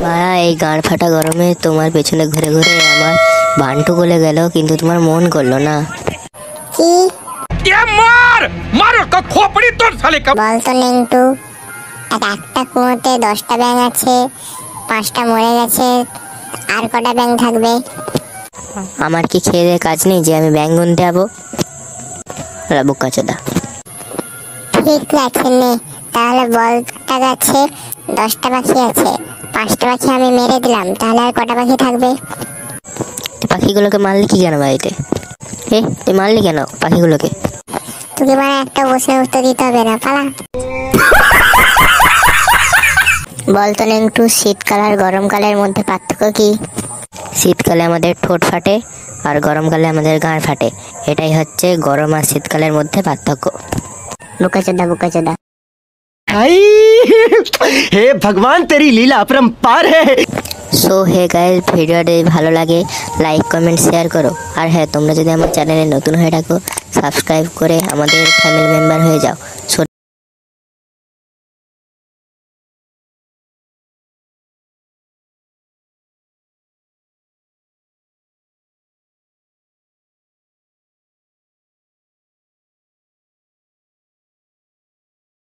মারা এই গাঁড় ফাটা গরমে তোমার পেছনে ঘুরে ঘুরে আমার বান্টু গলে গেল, কিন্তু তোমার মন করলো না। কি বলতো নেংটু, একটা কুয়োতে 10টা ব্যাঙ আছে, 5টা মরে গেছে, আর কটা ব্যাঙ থাকবে? আমার কি খেয়ে দেয়ে কাজ নেই যে আমি ব্যাঙ গুনতে যাবো? বোকাচোদা। ঠিক আছে নে, তাহলে বলটা গাছে 10টা পাখি আছে, 5টা পাখি আমি মেরে দিলাম, তাহলে আর কটা পাখি থাকবে? পাখিগুলোকে মারলি কি কেন বাড়িতে? তুই মারলি কেন পাখিগুলোকে? তোকে মানে একটা প্রশ্নের উত্তর দিতে হবে না, পালা। বলতো নেংটু, শীতকাল আর গরমকালের মধ্যে পার্থক্য কি? শীতকালে আমাদের ঠোঁট ফাটে আর গরমকালে আমাদের গাঁড় ফাটে, এটাই হচ্ছে গরম আর শীতকালের মধ্যে পার্থক্য। বোকাচোদা বোকাচোদা। हाय हे भगवान तेरी लीला अपरंपार है। সো হে গাইস, ভিডিওটি ভালো লাগে লাইক কমেন্ট শেয়ার করো। আর হ্যাঁ, তোমরা যদি আমার চ্যানেলে নতুন হয়ে থাকো সাবস্ক্রাইব করে আমাদের ফ্যামিলি মেম্বার হয়ে যাও।